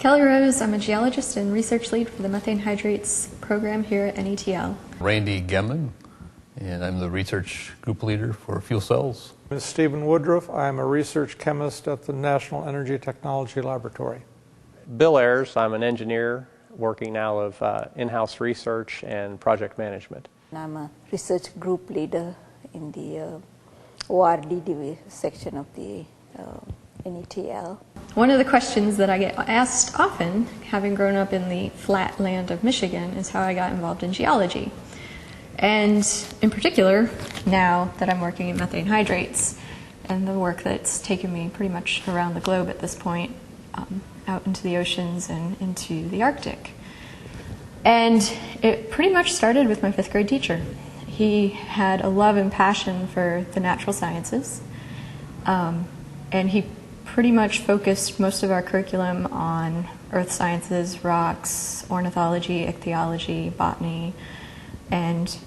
Kelly Rose, I'm a geologist and research lead for the methane hydrates program here at NETL. Randy Gemman, and I'm the research group leader for fuel cells. I'm Stephen Woodruff. I'm a research chemist at the National Energy Technology Laboratory. Bill Ayers, I'm an engineer working now of in-house research and project management. I'm a research group leader in the ORD section of the NETL. One of the questions that I get asked often, having grown up in the flat land of Michigan, is how I got involved in geology. And in particular, now that I'm working in methane hydrates and the work that's taken me pretty much around the globe at this point, out into the oceans and into the Arctic. And it pretty much started with my 5th grade teacher. He had a love and passion for the natural sciences, and he pretty much focused most of our curriculum on earth sciences, rocks, ornithology, ichthyology, botany, and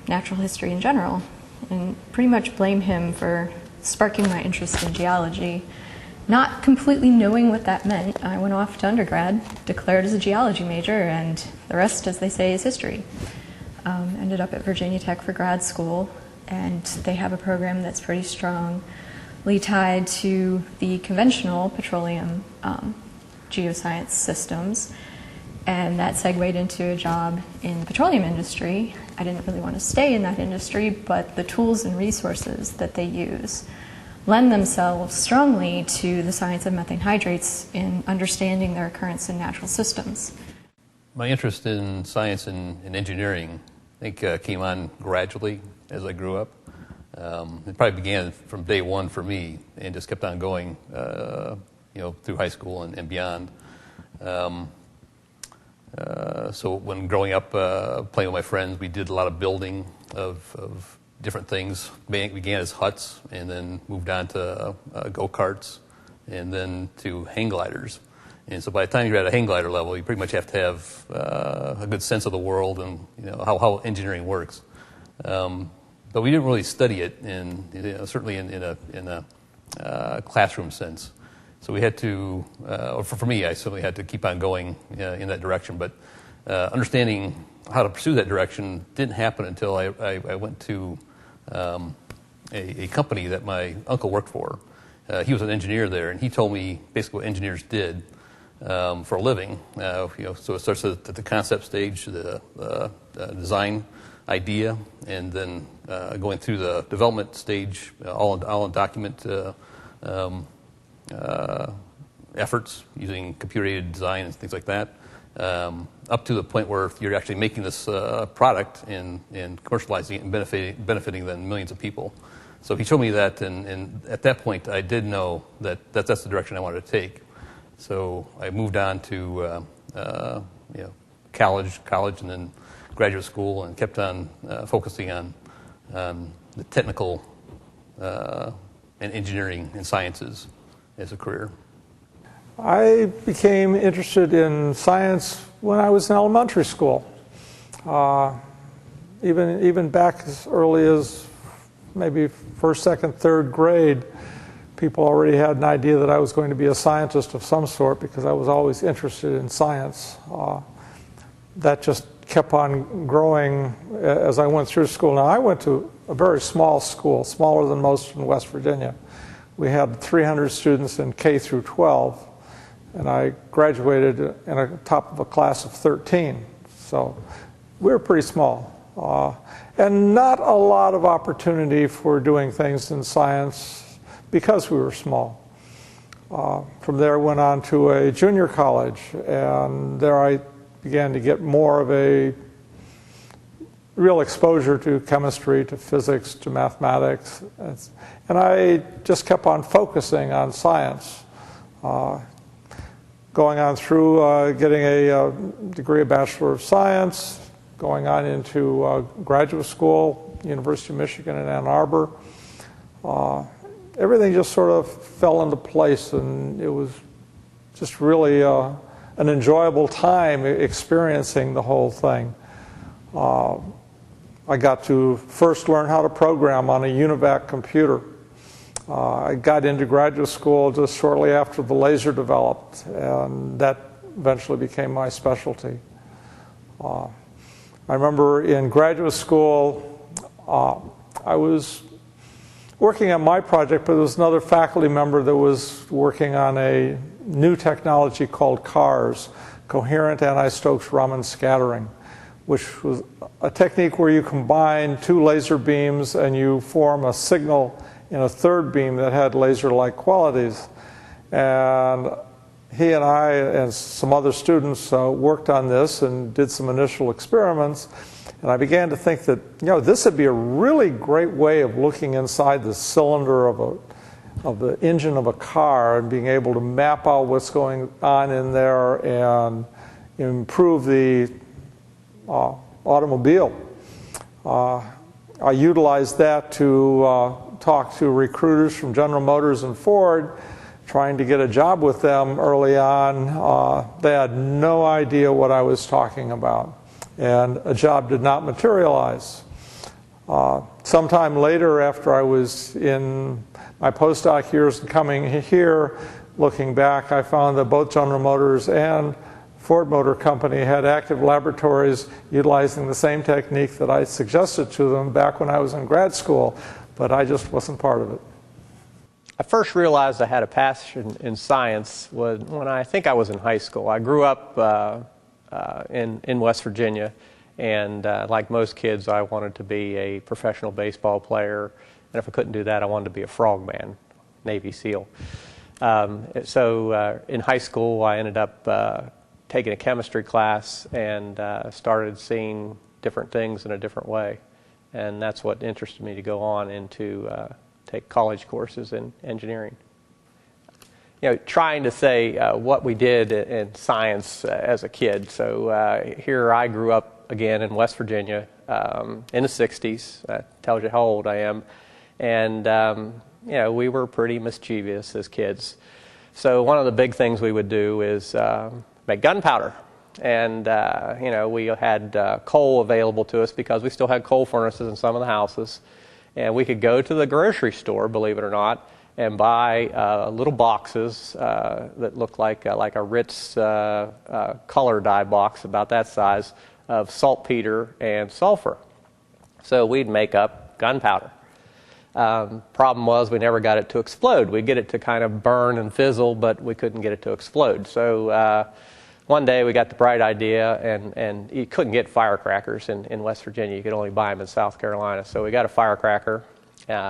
natural history in general. And pretty much blame him for sparking my interest in geology. Not completely knowing what that meant, I went off to undergrad, declared as a geology major, and the rest, as they say, is history. Ended up at Virginia Tech for grad school, and they have a program that's pretty strongly tied to the conventional petroleum geoscience systems, and that segued into a job in the petroleum industry. I didn't really want to stay in that industry, but the tools and resources that they use lend themselves strongly to the science of methane hydrates in understanding their occurrence in natural systems. My interest in science and engineering, I think, came on gradually as I grew up. It probably began from day one for me and just kept on going, through high school and beyond. So when growing up, playing with my friends, we did a lot of building of different things. Began as huts and then moved on to go-karts and then to hang gliders. And so by the time you're at a hang glider level, you pretty much have to have a good sense of the world and how engineering works. But we didn't really study it, certainly in a classroom sense. So we had to, or for me, I certainly had to keep on going in that direction. But understanding how to pursue that direction didn't happen until I went to a company that my uncle worked for. He was an engineer there, and he told me basically what engineers did for a living. So it starts at the concept stage, the design idea, and then going through the development stage, all in document efforts using computer-aided design and things like that, up to the point where you're actually making this product and commercializing it and benefiting then millions of people. So he showed me that, and at that point I did know that that's the direction I wanted to take. So I moved on to college, and then graduate school, and kept on focusing on the technical and engineering and sciences as a career. I became interested in science when I was in elementary school. Even back as early as maybe 1st, 2nd, 3rd grade, people already had an idea that I was going to be a scientist of some sort because I was always interested in science. That just kept on growing as I went through school. Now, I went to a very small school, smaller than most in West Virginia. We had 300 students in K through 12, and I graduated in a top of a class of 13. So we were pretty small. And not a lot of opportunity for doing things in science because we were small. From there I went on to a junior college, and there I began to get more of a real exposure to chemistry, to physics, to mathematics. And I just kept on focusing on science. Going on through getting a degree of Bachelor of Science, going on into graduate school, University of Michigan in Ann Arbor. Everything just sort of fell into place, and it was just really an enjoyable time experiencing the whole thing. I got to first learn how to program on a UNIVAC computer. I got into graduate school just shortly after the laser developed, and that eventually became my specialty. I remember in graduate school, I was working on my project, but there was another faculty member that was working on a new technology called CARS, Coherent Anti-Stokes Raman Scattering, which was a technique where you combine two laser beams and you form a signal in a third beam that had laser-like qualities. And he and I and some other students worked on this and did some initial experiments. And I began to think that, this would be a really great way of looking inside the cylinder of the engine of a car and being able to map out what's going on in there and improve the automobile. I utilized that to talk to recruiters from General Motors and Ford, trying to get a job with them early on. They had no idea what I was talking about, and a job did not materialize. Sometime later, after I was in my postdoc years and coming here, looking back, I found that both General Motors and Ford Motor Company had active laboratories utilizing the same technique that I suggested to them back when I was in grad school, but I just wasn't part of it. I first realized I had a passion in science when I think I was in high school. I grew up in West Virginia, and like most kids, I wanted to be a professional baseball player, and if I couldn't do that, I wanted to be a frogman, Navy SEAL. So in high school, I ended up taking a chemistry class and started seeing different things in a different way, and that's what interested me to go on into take college courses in engineering. Trying to say what we did in science as a kid. So here I grew up again in West Virginia in the 60s. That tells you how old I am. And, we were pretty mischievous as kids. So one of the big things we would do is make gunpowder. And, we had coal available to us because we still had coal furnaces in some of the houses. And we could go to the grocery store, believe it or not, and buy little boxes that looked like a Ritz color dye box about that size of saltpeter and sulfur. So we'd make up gunpowder. Problem was we never got it to explode. We'd get it to kind of burn and fizzle, but we couldn't get it to explode. So one day we got the bright idea, and you couldn't get firecrackers in West Virginia. You could only buy them in South Carolina. So we got a firecracker.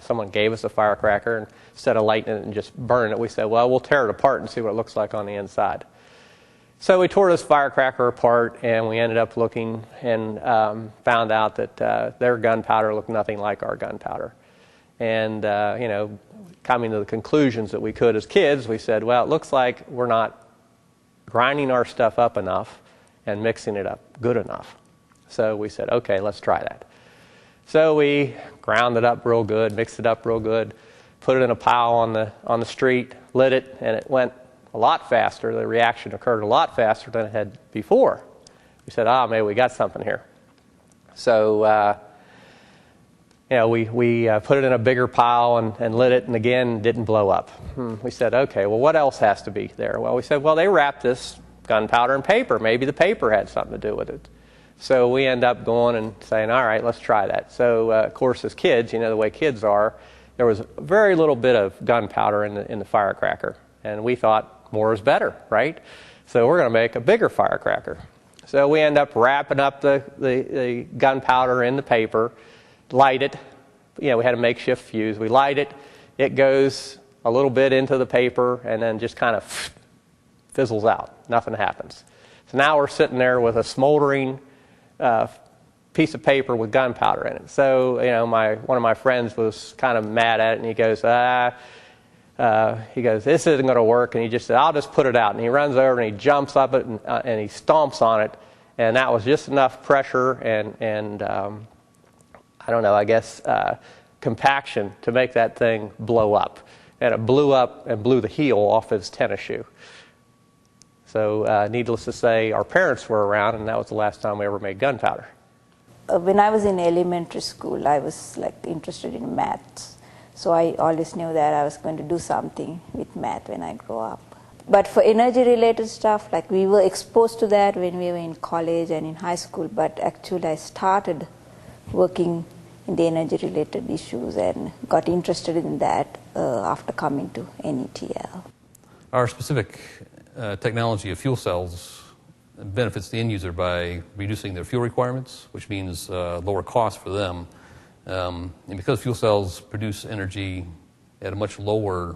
Someone gave us a firecracker, and instead of lighting it and just burning it, we said, well, we'll tear it apart and see what it looks like on the inside. So we tore this firecracker apart, and we ended up looking and found out that their gunpowder looked nothing like our gunpowder. And, coming to the conclusions that we could as kids, we said, well, it looks like we're not grinding our stuff up enough and mixing it up good enough. So we said, okay, let's try that. So we ground it up real good, mixed it up real good, put it in a pile on the street, lit it, and it went a lot faster. The reaction occurred a lot faster than it had before. We said, maybe we got something here. So, we put it in a bigger pile and lit it, and again, didn't blow up. We said, okay, well, what else has to be there? Well, we said, well, they wrapped this gunpowder in paper. Maybe the paper had something to do with it. So we end up going and saying, all right, let's try that. So, of course, as kids, the way kids are, there was very little bit of gunpowder in the firecracker. And we thought more is better, right? So we're going to make a bigger firecracker. So we end up wrapping up the gunpowder in the paper, light it. We had a makeshift fuse. We light it. It goes a little bit into the paper and then just kind of fizzles out. Nothing happens. So now we're sitting there with a smoldering piece of paper with gunpowder in it. So, one of my friends was kind of mad at it, and he goes, this isn't going to work. And he just said, I'll just put it out. And he runs over and he jumps up it and he stomps on it. And that was just enough pressure and I don't know, I guess compaction to make that thing blow up. And it blew up and blew the heel off his tennis shoe. So needless to say, our parents were around, and that was the last time we ever made gunpowder. When I was in elementary school, I was interested in math. So I always knew that I was going to do something with math when I grow up. But for energy-related stuff, like we were exposed to that when we were in college and in high school, but actually I started working in the energy-related issues and got interested in that after coming to NETL. Our specific technology of fuel cells benefits the end user by reducing their fuel requirements, which means lower cost for them. And because fuel cells produce energy at a much lower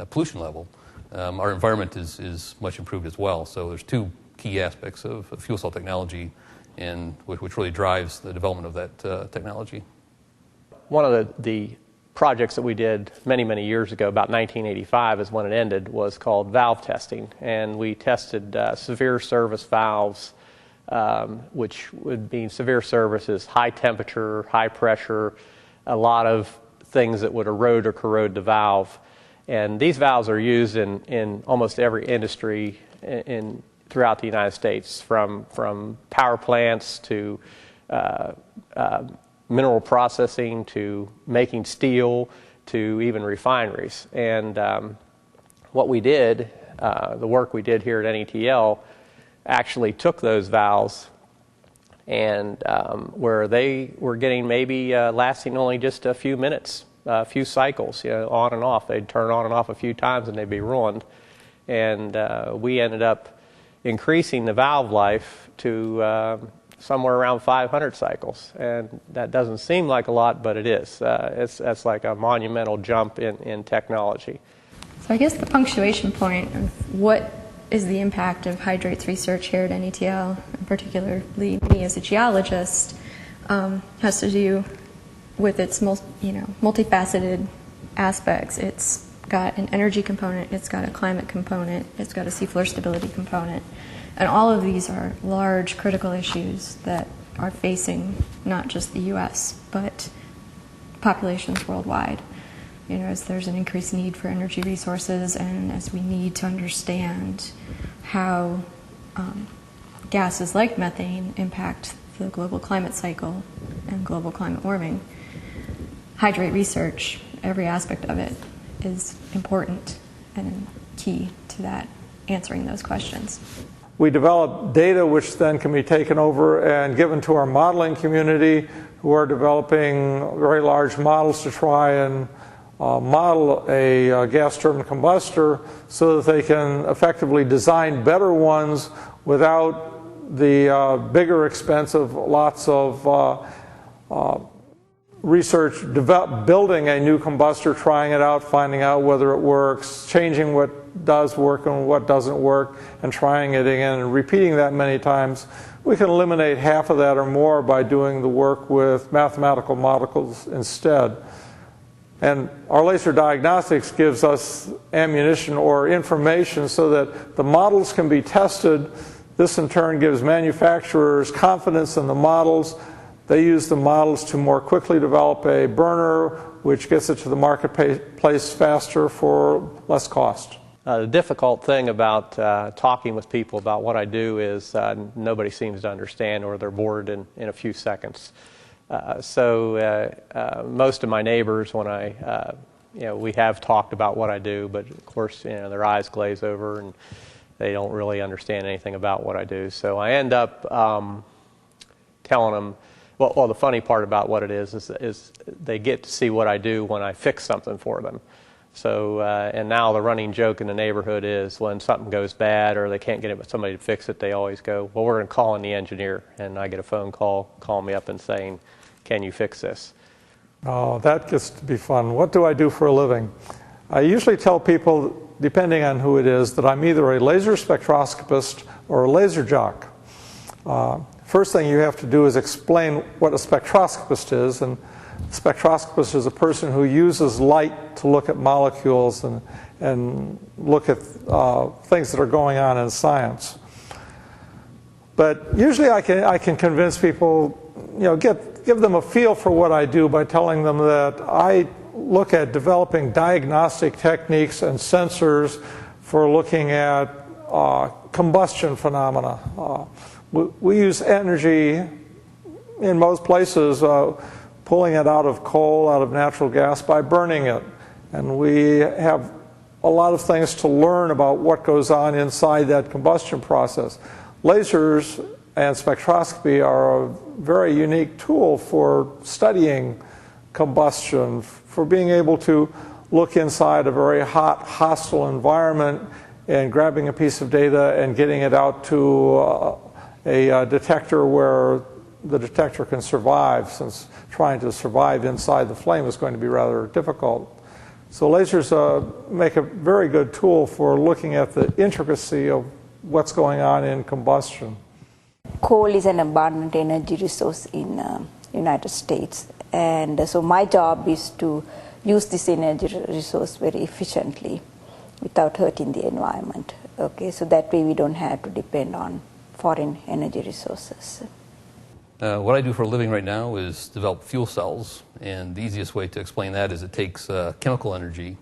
pollution level, our environment is much improved as well. So there's two key aspects of fuel cell technology, and which really drives the development of that technology. One of the projects that we did many, many years ago, about 1985 is when it ended, was called valve testing. And we tested severe service valves, which would mean severe service is high temperature, high pressure, a lot of things that would erode or corrode the valve. And these valves are used in almost every industry throughout the United States, from power plants to mineral processing to making steel to even refineries. And what we did, the work we did here at NETL, actually took those valves and where they were getting maybe lasting only just a few minutes, a few cycles, on and off. They'd turn on and off a few times and they'd be ruined. And we ended up increasing the valve life to somewhere around 500 cycles. And that doesn't seem like a lot, but it is. That's like a monumental jump in technology. So I guess the punctuation point of what is the impact of hydrates research here at NETL, and particularly me as a geologist, has to do with its multifaceted aspects. It's got an energy component, it's got a climate component, it's got a seafloor stability component. And all of these are large critical issues that are facing not just the U.S., but populations worldwide. As there's an increased need for energy resources, and as we need to understand how gases like methane impact the global climate cycle and global climate warming, hydrate research, every aspect of it, is important and key to that, answering those questions. We develop data which then can be taken over and given to our modeling community, who are developing very large models to try and model a gas turbine combustor so that they can effectively design better ones without the bigger expense of lots of research, building a new combustor, trying it out, finding out whether it works, changing what does work and what doesn't work, and trying it again and repeating that many times. We can eliminate half of that or more by doing the work with mathematical models instead. And our laser diagnostics gives us ammunition or information so that the models can be tested. This in turn gives manufacturers confidence in the models. They use the models to more quickly develop a burner, which gets it to the marketplace faster for less cost. The difficult thing about talking with people about what I do is nobody seems to understand, or they're bored in a few seconds. So most of my neighbors, when we have talked about what I do, but of course, their eyes glaze over and they don't really understand anything about what I do. So I end up telling them, well, the funny part about what it is they get to see what I do when I fix something for them. So, and now the running joke in the neighborhood is when something goes bad or they can't get somebody to fix it, they always go, well, we're going to call in the engineer. And I get a phone call, calling me up and saying, can you fix this? Oh, that gets to be fun. What do I do for a living? I usually tell people, depending on who it is, that I'm either a laser spectroscopist or a laser jock. First thing you have to do is explain what a spectroscopist is. And a spectroscopist is a person who uses light to look at molecules and look at things that are going on in science. But usually I can convince people, give them a feel for what I do by telling them that I look at developing diagnostic techniques and sensors for looking at combustion phenomena. We use energy in most places, pulling it out of coal, out of natural gas, by burning it. And we have a lot of things to learn about what goes on inside that combustion process. Lasers and spectroscopy are a very unique tool for studying combustion, for being able to look inside a very hot, hostile environment and grabbing a piece of data and getting it out to a detector where the detector can survive, since trying to survive inside the flame is going to be rather difficult. So lasers make a very good tool for looking at the intricacy of what's going on in combustion. Coal is an abundant energy resource in United States, and so my job is to use this energy resource very efficiently without hurting the environment. Okay, so that way we don't have to depend on foreign energy resources. What I do for a living right now is develop fuel cells, and the easiest way to explain that is it takes chemical energy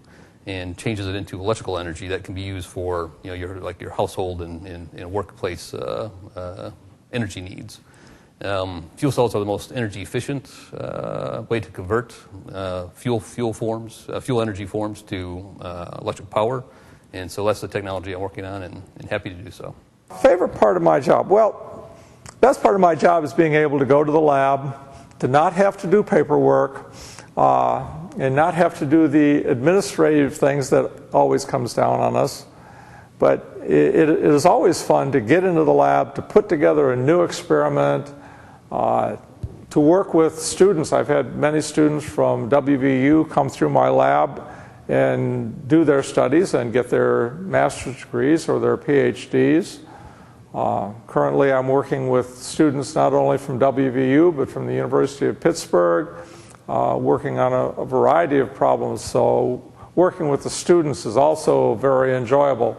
and changes it into electrical energy that can be used for your household and workplace energy needs. Fuel cells are the most energy efficient way to convert fuel energy forms to electric power, and so that's the technology I'm working on, and happy to do so. Favorite part of my job? Well, best part of my job is being able to go to the lab, to not have to do paperwork, and not have to do the administrative things that always comes down on us. But it is always fun to get into the lab, to put together a new experiment, to work with students. I've had many students from WVU come through my lab and do their studies and get their master's degrees or their PhDs. Currently, I'm working with students not only from WVU, but from the University of Pittsburgh, working on a variety of problems. So working with the students is also very enjoyable.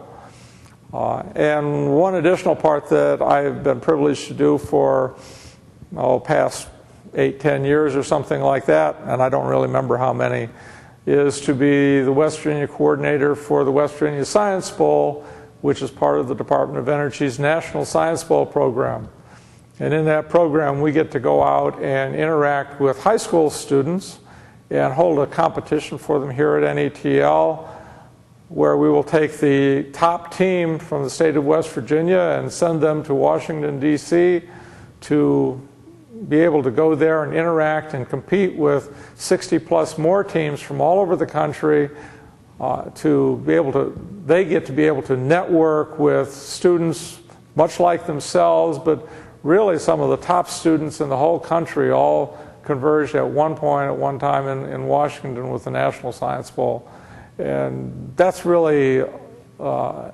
And one additional part that I've been privileged to do for past 8-10 years or something like that, and I don't really remember how many, is to be the West Virginia coordinator for the West Virginia Science Bowl, which is part of the Department of Energy's National Science Bowl program. And in that program, we get to go out and interact with high school students and hold a competition for them here at NETL, where we will take the top team from the state of West Virginia and send them to Washington, D.C. to be able to go there and interact and compete with 60+ more teams from all over the country, they get to be able to network with students much like themselves, but really some of the top students in the whole country all converged at one point, at one time in Washington with the National Science Bowl. And that's really a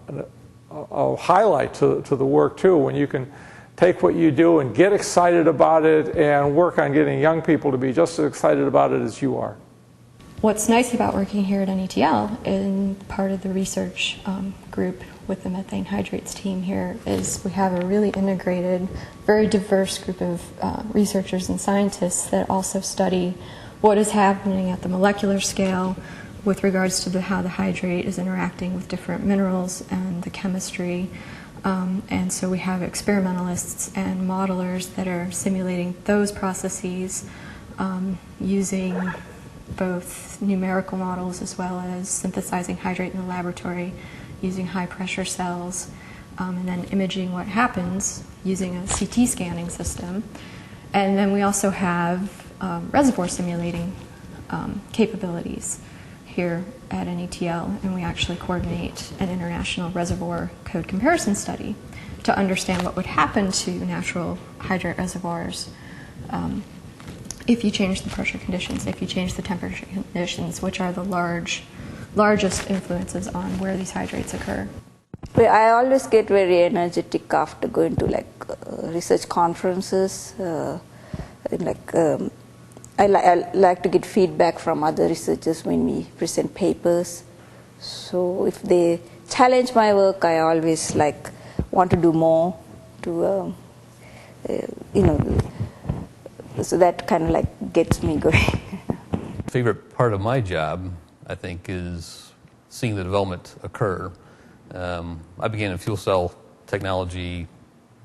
highlight to the work too, when you can take what you do and get excited about it and work on getting young people to be just as excited about it as you are. What's nice about working here at NETL and part of the research group with the methane hydrates team here is we have a really integrated, very diverse group of researchers and scientists that also study what is happening at the molecular scale with regards to how the hydrate is interacting with different minerals and the chemistry. And so we have experimentalists and modelers that are simulating those processes using both numerical models as well as synthesizing hydrate in the laboratory using high pressure cells, and then imaging what happens using a CT scanning system. And then we also have reservoir simulating capabilities here at NETL, and we actually coordinate an international reservoir code comparison study to understand what would happen to natural hydrate reservoirs if you change the pressure conditions, if you change the temperature conditions, which are the largest influences on where these hydrates occur. Well, I always get very energetic after going to research conferences. I like to get feedback from other researchers when we present papers. So if they challenge my work, I always want to do more to, so that kind of gets me going. Favorite part of my job, I think, is seeing the development occur. I began in fuel cell technology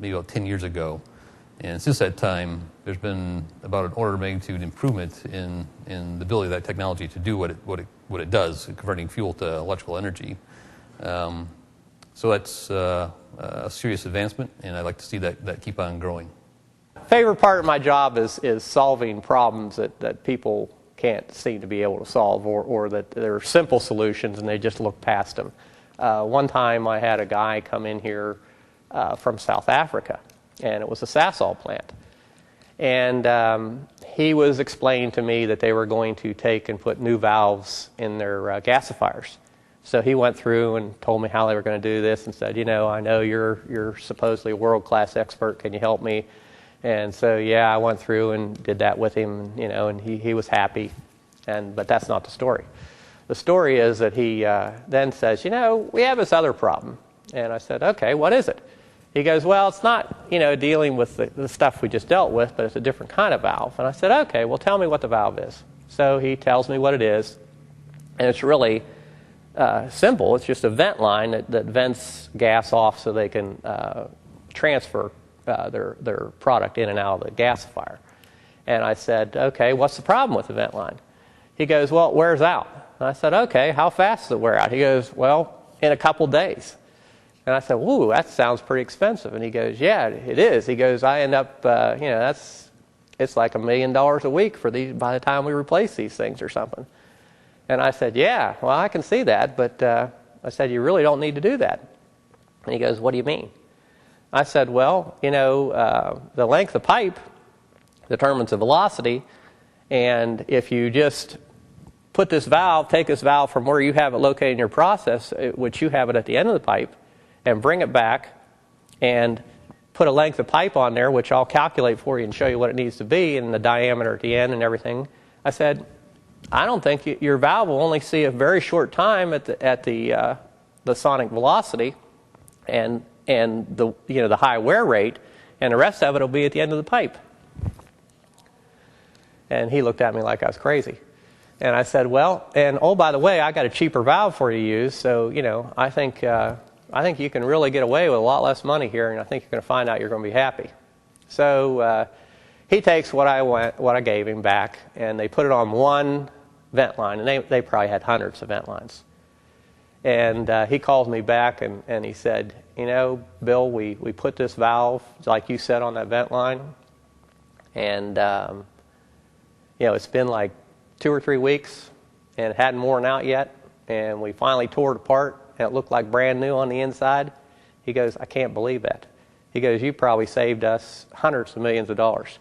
maybe about 10 years ago. And since that time, there's been about an order of magnitude improvement in the ability of that technology to do what what it does, converting fuel to electrical energy. So that's a serious advancement, and I'd like to see that keep on growing. Favorite part of my job is solving problems that people can't seem to be able to solve, or that there are simple solutions and they just look past them. One time I had a guy come in here from South Africa, and it was a Sasol plant. And he was explaining to me that they were going to take and put new valves in their gasifiers. So he went through and told me how they were going to do this and said, I know you're supposedly a world-class expert. Can you help me? And so, I went through and did that with him, and he was happy. But that's not the story. The story is that he then says, we have this other problem. And I said, okay, what is it? He goes, well, it's not, dealing with the stuff we just dealt with, but it's a different kind of valve. And I said, okay, well, tell me what the valve is. So he tells me what it is, and it's really simple. It's just a vent line that vents gas off so they can transfer their product in and out of the gasifier. And I said, okay, what's the problem with the vent line? He goes, well, it wears out. And I said, okay, how fast does it wear out? He goes, well, in a couple days. And I said, "Ooh, that sounds pretty expensive." And he goes, "Yeah, it is." He goes, "I end up, it's like $1 million a week for these by the time we replace these things or something." And I said, "Yeah, well, I can see that, but I said, you really don't need to do that." And he goes, "What do you mean?" I said, "Well, the length of pipe determines the velocity, and if you just take this valve from where you have it located in your process, which you have it at the end of the pipe, and bring it back and put a length of pipe on there, which I'll calculate for you and show you what it needs to be and the diameter at the end and everything." I said, "I don't think your valve will only see a very short time at the sonic velocity and the high wear rate, and the rest of it will be at the end of the pipe." And he looked at me like I was crazy. And I said, "Well, and oh, by the way, I got a cheaper valve for you to use, so I think you can really get away with a lot less money here, and I think you're going to find out you're going to be happy." So he takes what I gave him back, and they put it on one vent line, and they probably had hundreds of vent lines. And he calls me back, and he said, "Bill, we put this valve, like you said, on that vent line, and it's been like 2 or 3 weeks, and it hadn't worn out yet, and we finally tore it apart, and it looked like brand new on the inside." He goes, "I can't believe that." He goes, "You probably saved us hundreds of millions of dollars."